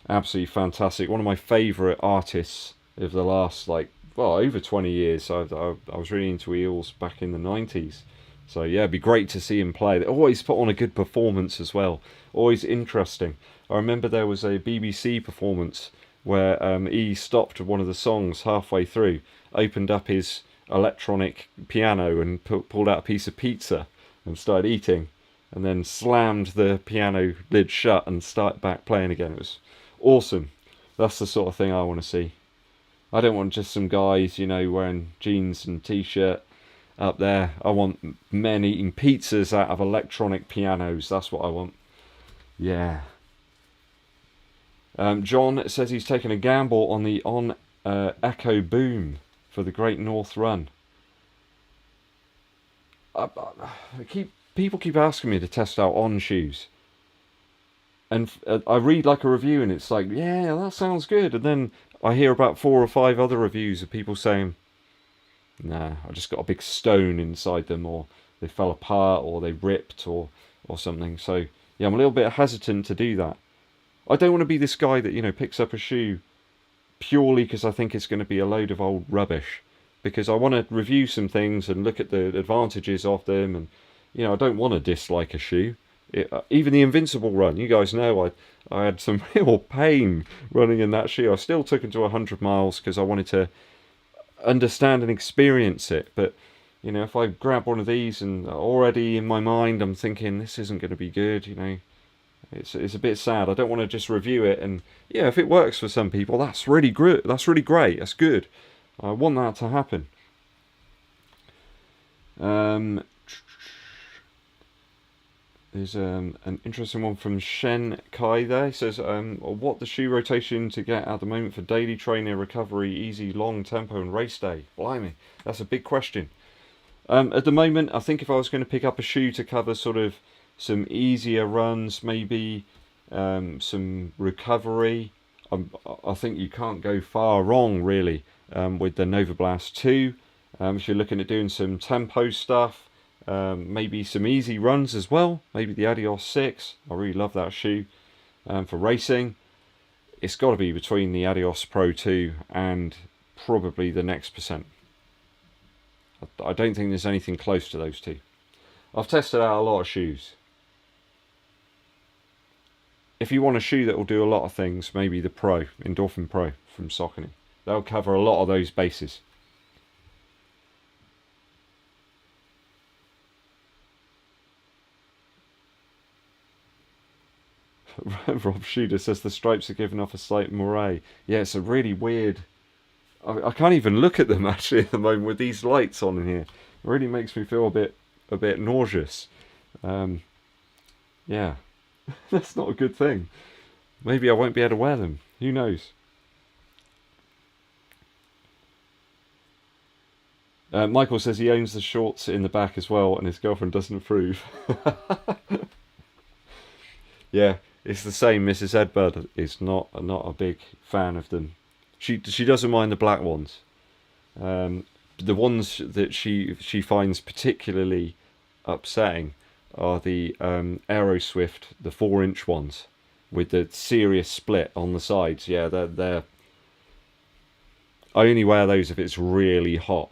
Absolutely fantastic. One of my favourite artists of the last like well, over 20 years. I was really into heels back in the 90s. So yeah, it'd be great to see him play. They always put on a good performance as well. Always interesting. I remember there was a BBC performance where he stopped one of the songs halfway through, opened up his electronic piano and pulled out a piece of pizza and started eating, and then slammed the piano lid shut and started back playing again. It was awesome. That's the sort of thing I want to see. I don't want just some guys, you know, wearing jeans and t-shirt up there. I want men eating pizzas out of electronic pianos. That's what I want. Yeah. John says he's taken a gamble on the Echo Boom for the Great North Run. People keep asking me to test out On shoes, and I read like a review and it's like, yeah, that sounds good, and then I hear about 4 or 5 other reviews of people saying, nah, I just got a big stone inside them, or they fell apart, or they ripped, or something. So yeah, I'm a little bit hesitant to do that. I don't want to be this guy that, you know, picks up a shoe purely because I think it's going to be a load of old rubbish. Because I want to review some things and look at the advantages of them, and you know, I don't want to dislike a shoe. Even the Invincible run, you guys know I had some real pain running in that shoe. I still took it to 100 miles because I wanted to understand and experience it. But you know, if I grab one of these and already in my mind I'm thinking this isn't going to be good, you know, it's a bit sad. I don't want to just review it and yeah, if it works for some people, that's really good. That's really great. That's good. I want that to happen. There's an interesting one from Shen Kai there. He says, what the shoe rotation to get at the moment for daily training, recovery, easy, long tempo and race day? Blimey, that's a big question. At the moment, I think if I was going to pick up a shoe to cover sort of some easier runs, maybe some recovery, I think you can't go far wrong really with the Nova Blast 2. If you're looking at doing some tempo stuff, maybe some easy runs as well, maybe the Adios 6, I really love that shoe. For racing, it's got to be between the Adios Pro 2 and probably the Next Percent. I don't think there's anything close to those two. I've tested out a lot of shoes. If you want a shoe that will do a lot of things, maybe the Pro, Endorphin Pro from Saucony. They'll cover a lot of those bases. Rob Shooter says the stripes are giving off a slight moire. Yeah, it's a really weird... I can't even look at them actually at the moment with these lights on in here. It really makes me feel a bit nauseous. Yeah, that's not a good thing. Maybe I won't be able to wear them. Who knows? Michael says he owns the shorts in the back as well, and his girlfriend doesn't approve. Yeah, it's the same. Mrs. EDDBUD is not a big fan of them. She doesn't mind the black ones. The ones that she finds particularly upsetting are the Aeroswift, the 4-inch ones with the serious split on the sides. Yeah, they're. I only wear those if it's really hot.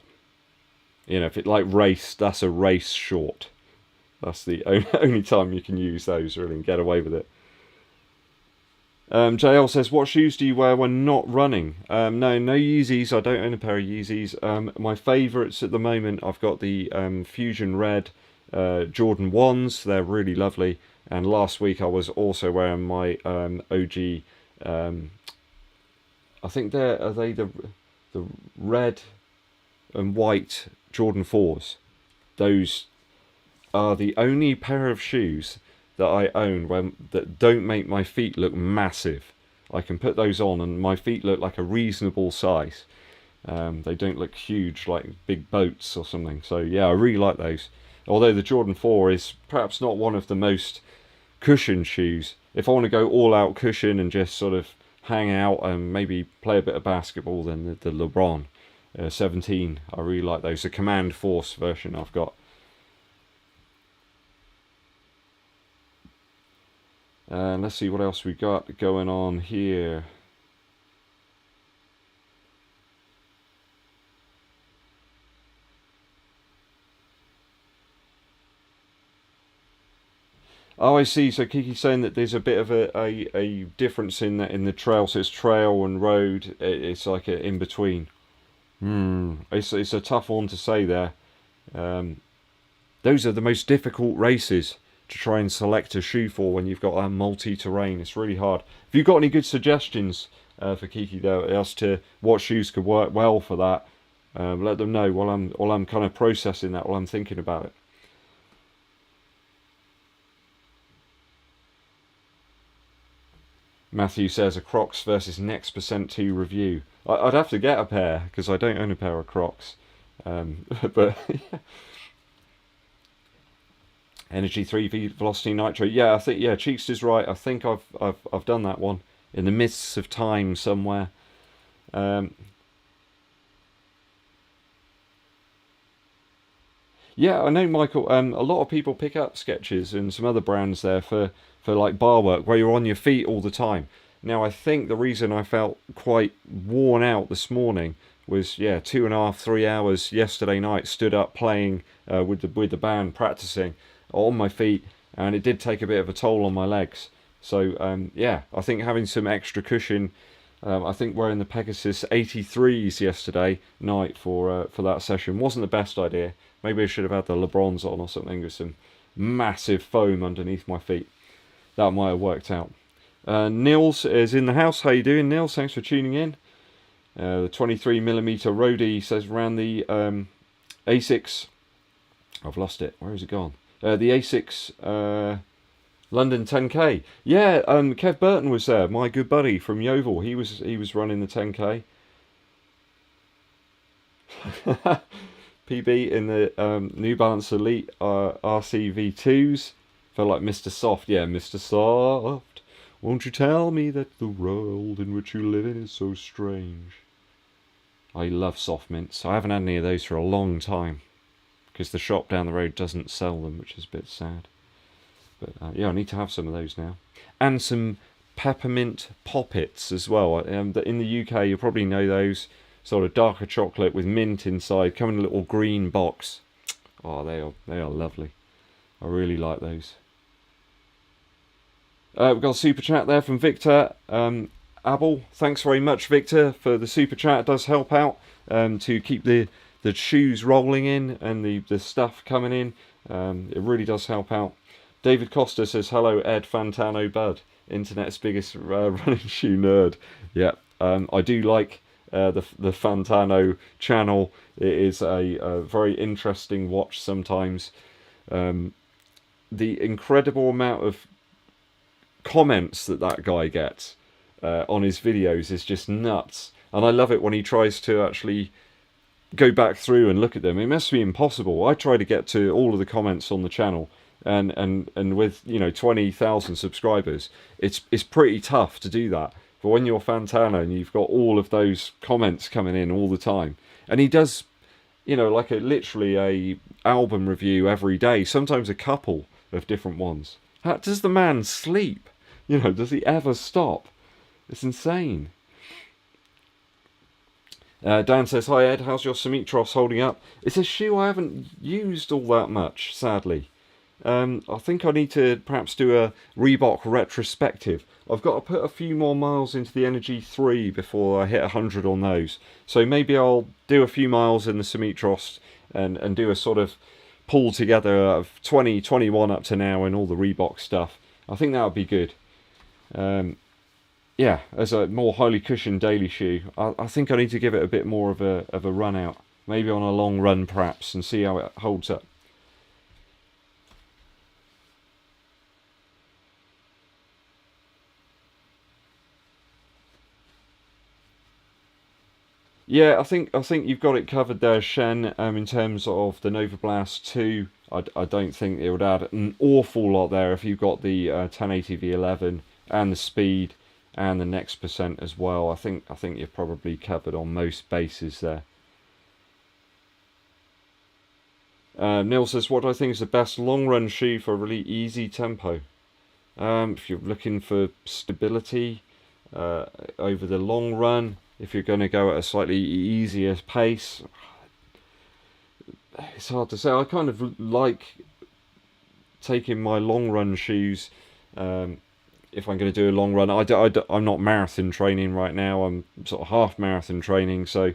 You know, if it like race, that's a race short. That's the only time you can use those really and get away with it. JL says, what shoes do you wear when not running? No Yeezys. I don't own a pair of Yeezys. My favourites at the moment, I've got the Fusion Red Jordan 1s. They're really lovely. And last week I was also wearing my OG, I think are they the red and white Jordan 4s. Those are the only pair of shoes that I own that don't make my feet look massive. I can put those on and my feet look like a reasonable size. They don't look huge like big boats or something. So yeah, I really like those. Although the Jordan 4 is perhaps not one of the most cushioned shoes. If I want to go all out cushion and just sort of hang out and maybe play a bit of basketball, then the LeBron 17, I really like those. The Command Force version I've got. And let's see what else we got going on here. Oh, I see. So Kiki's saying that there's a bit of a difference in that in the trail. So it's trail and road. It's like a in between. It's a tough one to say there. Those are the most difficult races to try and select a shoe for when you've got that multi-terrain. It's really hard. If you've got any good suggestions for Kiki though as to what shoes could work well for that, let them know while I'm kind of processing that, while I'm thinking about it. Matthew says a Crocs versus Next Percent 2 review. I'd have to get a pair because I don't own a pair of Crocs. But Energy 3 Velocity Nitro. Yeah, I think Cheeks is right. I think I've done that one in the mists of time somewhere. Yeah, I know, Michael. A lot of people pick up Skechers and some other brands there for like bar work where you're on your feet all the time. Now, I think the reason I felt quite worn out this morning was 2.5, 3 hours yesterday night stood up playing with the band, practicing on my feet, and it did take a bit of a toll on my legs. So I think having some extra cushion. I think wearing the Pegasus 83s yesterday night for that session wasn't the best idea. Maybe I should have had the LeBrons on or something with some massive foam underneath my feet. That might have worked out. Nils is in the house. How you doing, Nils? Thanks for tuning in. The 23mm roadie says around the A6. I've lost it. Where has it gone? The A6 London 10k. Yeah, Kev Burton was there. My good buddy from Yeovil. He was running the 10k. PB in the New Balance Elite RCV2s. Felt like Mr. Soft. Yeah, Mr. Soft. Won't you tell me that the world in which you live in is so strange? I love soft mints. I haven't had any of those for a long time because the shop down the road doesn't sell them, which is a bit sad. But I need to have some of those now. And some peppermint poppets as well. In the UK, you'll probably know those. Sort of darker chocolate with mint inside, come in a little green box. Oh, they are lovely. I really like those. We've got a super chat there from Victor Abel. Thanks very much, Victor, for the super chat. It does help out to keep the shoes rolling in and the stuff coming in. It really does help out. David Costa says, hello, Ed Fantano Bud, internet's biggest running shoe nerd. Yeah, I do like the Fantano channel. It is a very interesting watch sometimes. The incredible amount of comments that guy gets on his videos is just nuts. And I love it when he tries to actually go back through and look at them. It must be impossible. I try to get to all of the comments on the channel. And with 20,000 subscribers, it's pretty tough to do that. But when you're Fantano and you've got all of those comments coming in all the time, and he does, like literally a album review every day, sometimes a couple of different ones. How does the man sleep? Does he ever stop? It's insane. Dan says, hi Ed, how's your Sumitros holding up? It's a shoe I haven't used all that much, sadly. I think I need to perhaps do a Reebok retrospective. I've got to put a few more miles into the Energy 3 before I hit 100 on those. So maybe I'll do a few miles in the Sumitros and do a sort of pull together of 2021 up to now and all the Reebok stuff. I think that would be good. As a more highly cushioned daily shoe, I think I need to give it a bit more of a run out. Maybe on a long run perhaps, and see how it holds up. Yeah, I think you've got it covered there, Shen. In terms of the Nova Blast 2, I don't think it would add an awful lot there if you've got the 1080 V11 and the speed and the next percent as well. I think you're probably covered on most bases there. Neil says, what do I think is the best long run shoe for a really easy tempo? If you're looking for stability over the long run, if you're going to go at a slightly easier pace, it's hard to say. I kind of like taking my long run shoes. If I'm going to do a long run, I'm not marathon training right now. I'm sort of half marathon training, so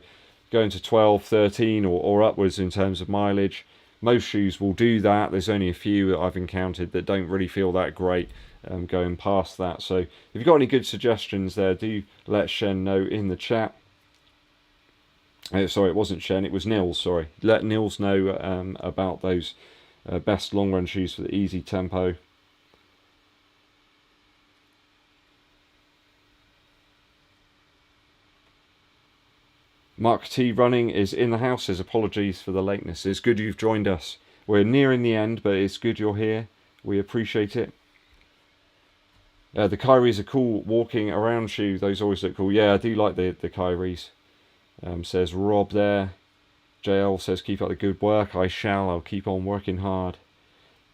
going to 12, 13 or upwards in terms of mileage. Most shoes will do that. There's only a few that I've encountered that don't really feel that great going past that. So if you've got any good suggestions there, do let Shen know in the chat. Sorry, it wasn't Shen, it was Nils, sorry. Let Nils know about those best long run shoes for the easy tempo. Mark T Running is in the house. Says apologies for the lateness. It's good you've joined us. We're nearing the end, but it's good you're here. We appreciate it. The Kyrie's a cool walking around shoe. Those always look cool. Yeah, I do like the Kyrie's. Says Rob there. JL says keep up the good work. I shall. I'll keep on working hard.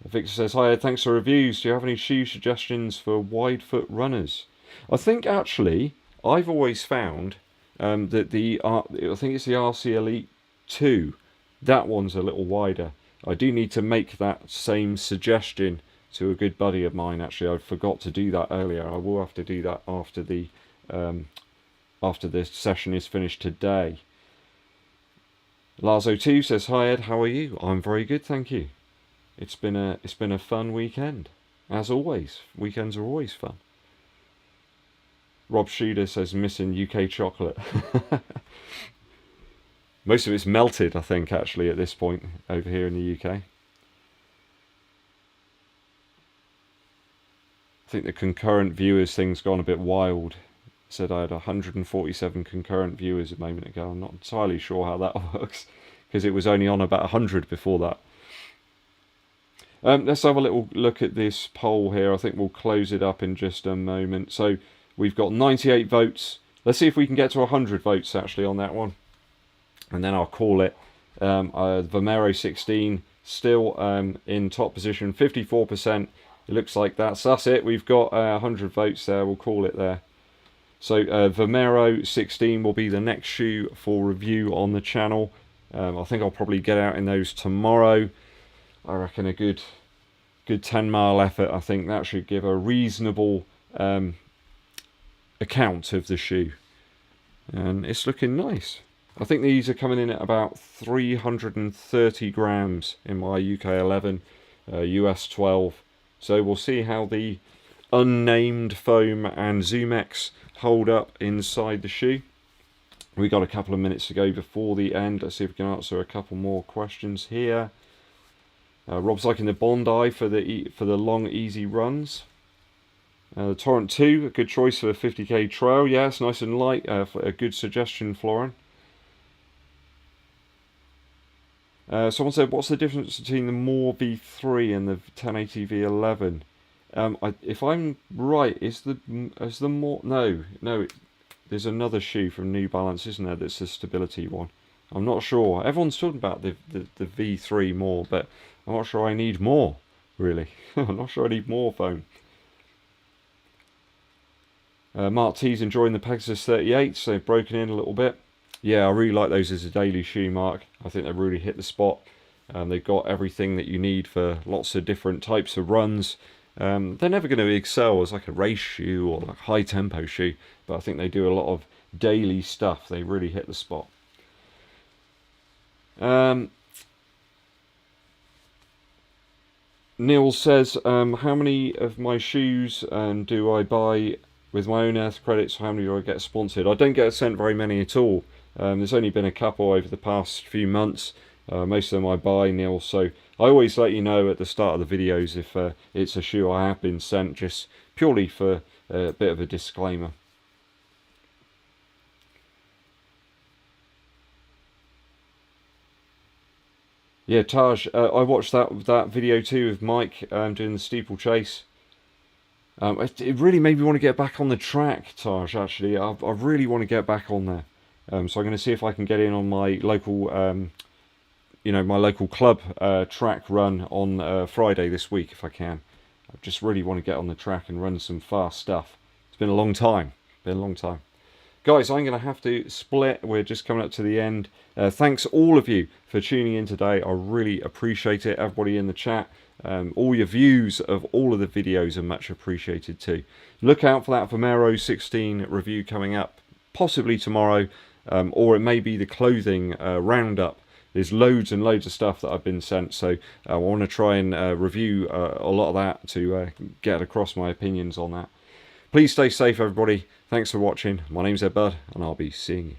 Victor says hi. Thanks for reviews. Do you have any shoe suggestions for wide foot runners? I think actually I've always found that I think it's the RC Elite 2. That one's a little wider. I do need to make that same suggestion to a good buddy of mine. Actually, I forgot to do that earlier. I will have to do that after the session is finished today. Lazo2 says hi Ed, how are you? I'm very good, thank you. It's been a fun weekend, as always. Weekends are always fun. Rob Shooter says missing UK chocolate. Most of it's melted, I think, actually, at this point over here in the UK. I think the concurrent viewers thing's gone a bit wild. Said I had 147 concurrent viewers a moment ago. I'm not entirely sure how that works, because it was only on about 100 before that. Let's have a little look at this poll here. I think we'll close it up in just a moment. So we've got 98 votes. Let's see if we can get to 100 votes actually on that one. And then I'll call it. Vomero 16 still in top position, 54%. It looks like that's it. We've got 100 votes there. We'll call it there. So Vomero 16 will be the next shoe for review on the channel. I think I'll probably get out in those tomorrow. I reckon a good 10-mile effort. I think that should give a reasonable account of the shoe, and it's looking nice. I think these are coming in at about 330 grams in my UK 11, US 12. So we'll see how the unnamed foam and ZoomX hold up inside the shoe. We got a couple of minutes to go before the end. Let's see if we can answer a couple more questions here. Rob's liking the Bondi for the long easy runs. The Torrent 2, a good choice for a 50k trail. Yeah, it's nice and light. A good suggestion, Florin. Someone said, what's the difference between the Moore V3 and the 1080 V11? If I'm right, is the Moore... No, there's another shoe from New Balance, isn't there, that's the stability one. I'm not sure. Everyone's talking about the V3 more, but I'm not sure I need more, really. I'm not sure I need more foam. Mark T's enjoying the Pegasus 38, so they've broken in a little bit. Yeah, I really like those as a daily shoe, Mark. I think they really hit the spot. They've got everything that you need for lots of different types of runs. They're never going to excel as like a race shoe or like high tempo shoe, but I think they do a lot of daily stuff. They really hit the spot. Neil says, how many of my shoes do I buy with my own Earth credits? How many do I get sponsored? I don't get sent very many at all. There's only been a couple over the past few months. Most of them I buy, Neil, so I always let you know at the start of the videos if it's a shoe I have been sent, just purely for a bit of a disclaimer. Yeah, Taj, I watched that video too of Mike doing the steeplechase. It really made me want to get back on the track, Taj, actually. I really want to get back on there. So I'm going to see if I can get in on my local, my local club track run on Friday this week, if I can. I just really want to get on the track and run some fast stuff. It's been a long time. Guys, I'm going to have to split. We're just coming up to the end. Thanks all of you for tuning in today. I really appreciate it. Everybody in the chat, all your views of all of the videos are much appreciated too. Look out for that Vomero 16 review coming up, possibly tomorrow, or it may be the clothing roundup. There's loads and loads of stuff that I've been sent, so I want to try and review a lot of that to get across my opinions on that. Please stay safe, everybody. Thanks for watching. My name's EDDBUD, and I'll be seeing you.